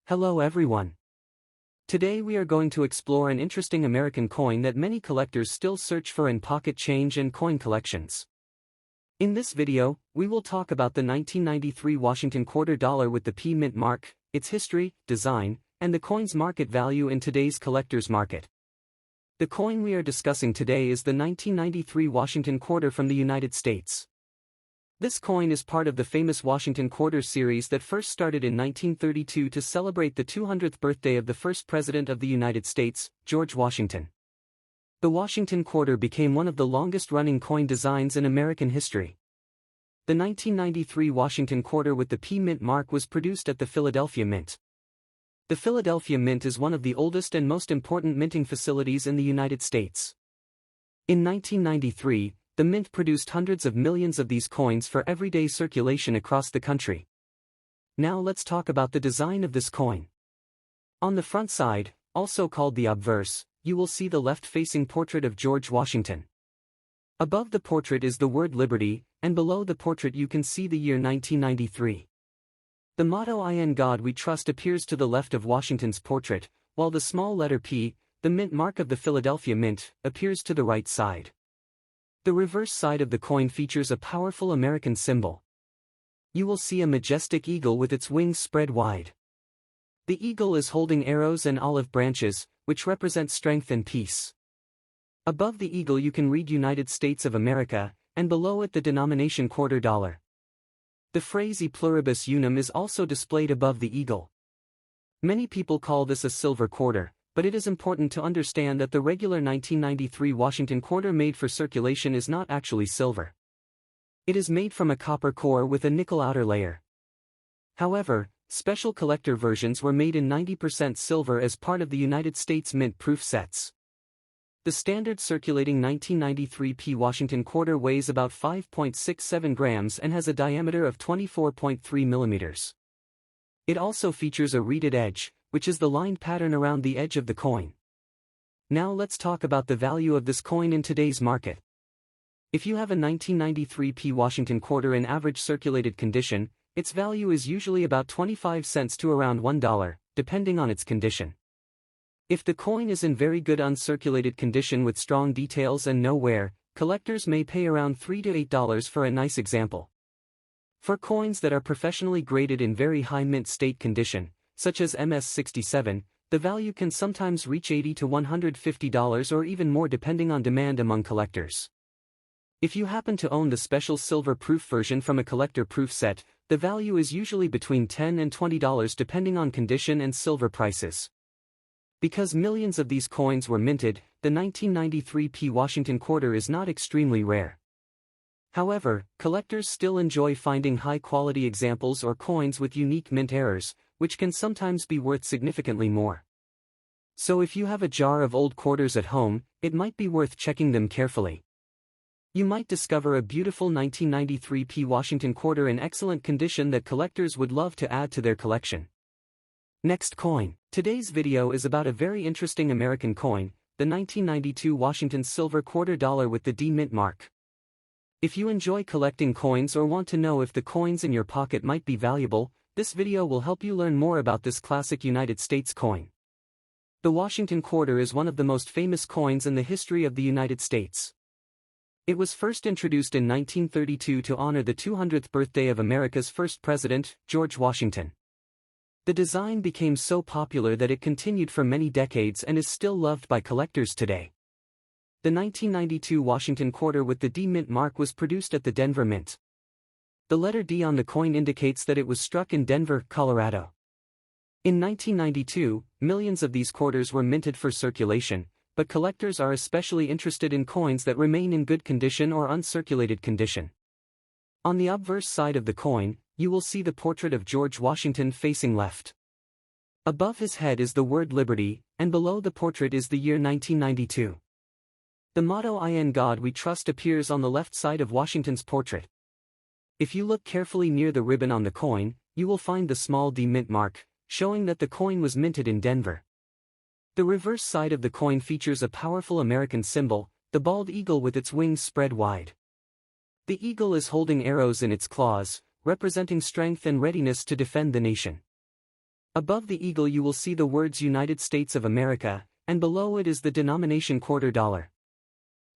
Hello everyone. Today we are going to explore an interesting American coin that many collectors still search for in pocket change and coin collections. In this video, we will talk about the 1993 Washington quarter dollar with the P mint mark, its history, design, and the coin's market value in today's collector's market. The coin we are discussing today is the 1993 Washington quarter from the United States. This coin is part of the famous Washington Quarter series that first started in 1932 to celebrate the 200th birthday of the first President of the United States, George Washington. The Washington Quarter became one of the longest-running coin designs in American history. The 1993 Washington Quarter with the P Mint mark was produced at the Philadelphia Mint. The Philadelphia Mint is one of the oldest and most important minting facilities in the United States. In 1993, the Mint produced hundreds of millions of these coins for everyday circulation across the country. Now let's talk about the design of this coin. On the front side, also called the obverse, you will see the left-facing portrait of George Washington. Above the portrait is the word Liberty, and below the portrait you can see the year 1993. The motto "In God We Trust" appears to the left of Washington's portrait, while the small letter P, the mint mark of the Philadelphia Mint, appears to the right side. The reverse side of the coin features a powerful American symbol. You will see a majestic eagle with its wings spread wide. The eagle is holding arrows and olive branches, which represent strength and peace. Above the eagle you can read United States of America, and below it the denomination quarter dollar. The phrase E pluribus unum is also displayed above the eagle. Many people call this a silver quarter, but it is important to understand that the regular 1993 Washington quarter made for circulation is not actually silver. It is made from a copper core with a nickel outer layer. However, special collector versions were made in 90% silver as part of the United States Mint proof sets. The standard circulating 1993 P Washington quarter weighs about 5.67 grams and has a diameter of 24.3 millimeters. It also features a reeded edge, which is the lined pattern around the edge of the coin. Now let's talk about the value of this coin in today's market. If you have a 1993 P Washington quarter in average circulated condition, its value is usually about 25 cents to around $1, depending on its condition. If the coin is in very good uncirculated condition with strong details and no wear, collectors may pay around $3 to $8 for a nice example. For coins that are professionally graded in very high mint state condition, such as MS-67, the value can sometimes reach $80 to $150 or even more depending on demand among collectors. If you happen to own the special silver-proof version from a collector-proof set, the value is usually between $10 and $20 depending on condition and silver prices. Because millions of these coins were minted, the 1993 P Washington quarter is not extremely rare. However, collectors still enjoy finding high-quality examples or coins with unique mint errors, which can sometimes be worth significantly more. So if you have a jar of old quarters at home, it might be worth checking them carefully. You might discover a beautiful 1993 P Washington quarter in excellent condition that collectors would love to add to their collection. Next coin. Today's video is about a very interesting American coin, the 1992 Washington silver quarter dollar with the D mint mark. If you enjoy collecting coins or want to know if the coins in your pocket might be valuable, this video will help you learn more about this classic United States coin. The Washington quarter is one of the most famous coins in the history of the United States. It was first introduced in 1932 to honor the 200th birthday of America's first president, George Washington. The design became so popular that it continued for many decades and is still loved by collectors today. The 1992 Washington quarter with the D mint mark was produced at the Denver Mint. The letter D on the coin indicates that it was struck in Denver, Colorado. In 1992, millions of these quarters were minted for circulation, but collectors are especially interested in coins that remain in good condition or uncirculated condition. On the obverse side of the coin, you will see the portrait of George Washington facing left. Above his head is the word Liberty, and below the portrait is the year 1992. The motto "In God We Trust" appears on the left side of Washington's portrait. If you look carefully near the ribbon on the coin, you will find the small D mint mark, showing that the coin was minted in Denver. The reverse side of the coin features a powerful American symbol, the bald eagle with its wings spread wide. The eagle is holding arrows in its claws, representing strength and readiness to defend the nation. Above the eagle you will see the words United States of America, and below it is the denomination quarter dollar.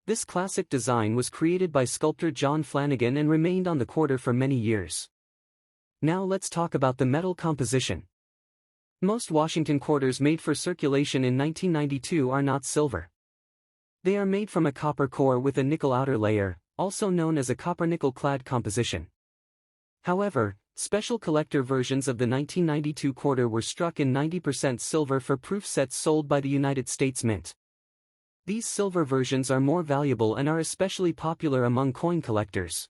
This classic design was created by sculptor John Flanagan and remained on the quarter for many years. Now let's talk about the metal composition. Most Washington quarters made for circulation in 1992 are not silver. They are made from a copper core with a nickel outer layer, also known as a copper-nickel clad composition. However, special collector versions of the 1992 quarter were struck in 90% silver for proof sets sold by the United States Mint. These silver versions are more valuable and are especially popular among coin collectors.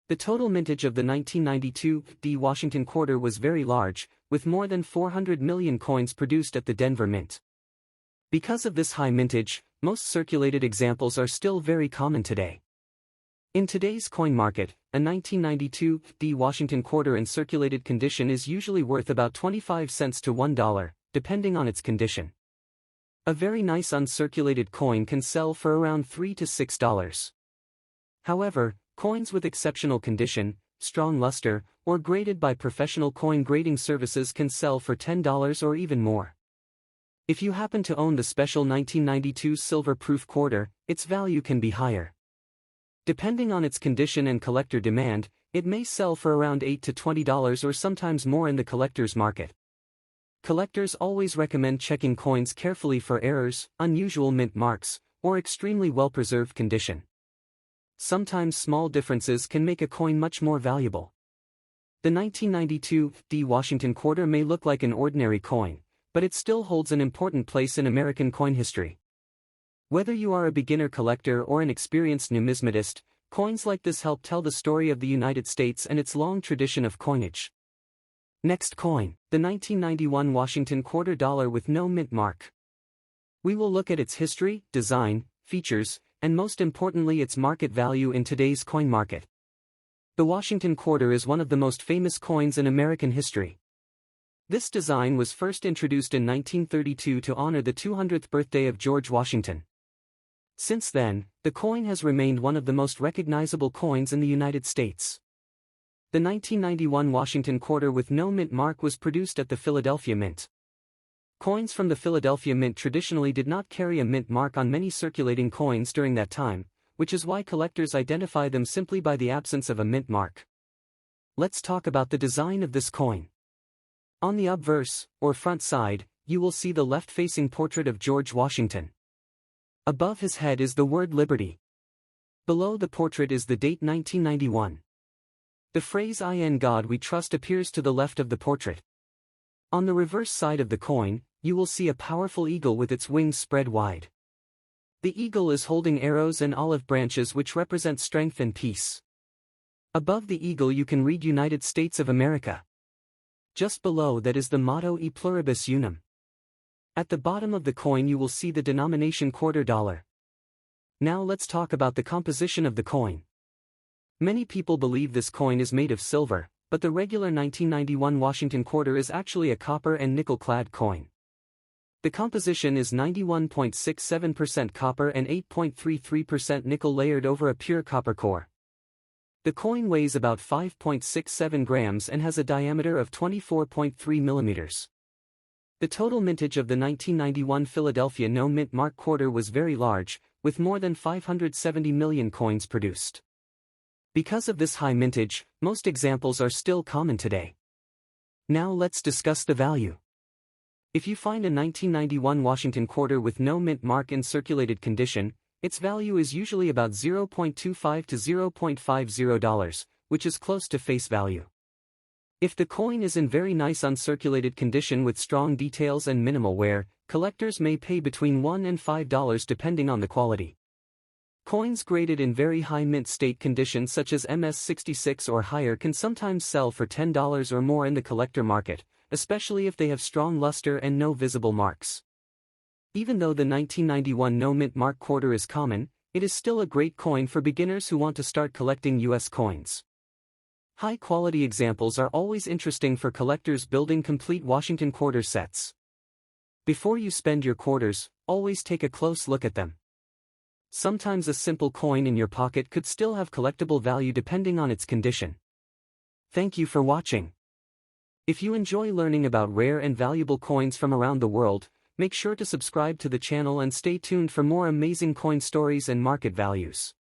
The total mintage of the 1992 Washington quarter was very large, with more than 400 million coins produced at the Denver Mint. Because of this high mintage, most circulated examples are still very common today. In today's coin market, a 1992 Washington quarter in circulated condition is usually worth about 25 cents to $1, depending on its condition. A very nice uncirculated coin can sell for around $3 to $6. However, coins with exceptional condition, strong luster, or graded by professional coin grading services can sell for $10 or even more. If you happen to own the special 1992 silver-proof quarter, its value can be higher. Depending on its condition and collector demand, it may sell for around $8 to $20 or sometimes more in the collector's market. Collectors always recommend checking coins carefully for errors, unusual mint marks, or extremely well-preserved condition. Sometimes small differences can make a coin much more valuable. The 1992 Washington quarter may look like an ordinary coin, but it still holds an important place in American coin history. Whether you are a beginner collector or an experienced numismatist, coins like this help tell the story of the United States and its long tradition of coinage. Next coin, the 1991 Washington quarter dollar with no mint mark. We will look at its history, design, features, and most importantly its market value in today's coin market. The Washington quarter is one of the most famous coins in American history. This design was first introduced in 1932 to honor the 200th birthday of George Washington. Since then, the coin has remained one of the most recognizable coins in the United States. The 1991 Washington quarter with no mint mark was produced at the Philadelphia Mint. Coins from the Philadelphia Mint traditionally did not carry a mint mark on many circulating coins during that time, which is why collectors identify them simply by the absence of a mint mark. Let's talk about the design of this coin. On the obverse, or front side, you will see the left-facing portrait of George Washington. Above his head is the word Liberty. Below the portrait is the date 1991. The phrase "In God We Trust" appears to the left of the portrait. On the reverse side of the coin, you will see a powerful eagle with its wings spread wide. The eagle is holding arrows and olive branches which represent strength and peace. Above the eagle you can read United States of America. Just below that is the motto E Pluribus Unum. At the bottom of the coin you will see the denomination quarter dollar. Now let's talk about the composition of the coin. Many people believe this coin is made of silver, but the regular 1991 Washington quarter is actually a copper and nickel-clad coin. The composition is 91.67% copper and 8.33% nickel layered over a pure copper core. The coin weighs about 5.67 grams and has a diameter of 24.3 millimeters. The total mintage of the 1991 Philadelphia no mint mark quarter was very large, with more than 570 million coins produced. Because of this high mintage, most examples are still common today. Now let's discuss the value. If you find a 1991 Washington quarter with no mint mark in circulated condition, its value is usually about $0.25 to $0.50, which is close to face value. If the coin is in very nice uncirculated condition with strong details and minimal wear, collectors may pay between $1 and $5 depending on the quality. Coins graded in very high mint state condition such as MS66 or higher can sometimes sell for $10 or more in the collector market, especially if they have strong luster and no visible marks. Even though the 1991 no mint mark quarter is common, it is still a great coin for beginners who want to start collecting US coins. High-quality examples are always interesting for collectors building complete Washington quarter sets. Before you spend your quarters, always take a close look at them. Sometimes a simple coin in your pocket could still have collectible value depending on its condition. Thank you for watching. If you enjoy learning about rare and valuable coins from around the world, make sure to subscribe to the channel and stay tuned for more amazing coin stories and market values.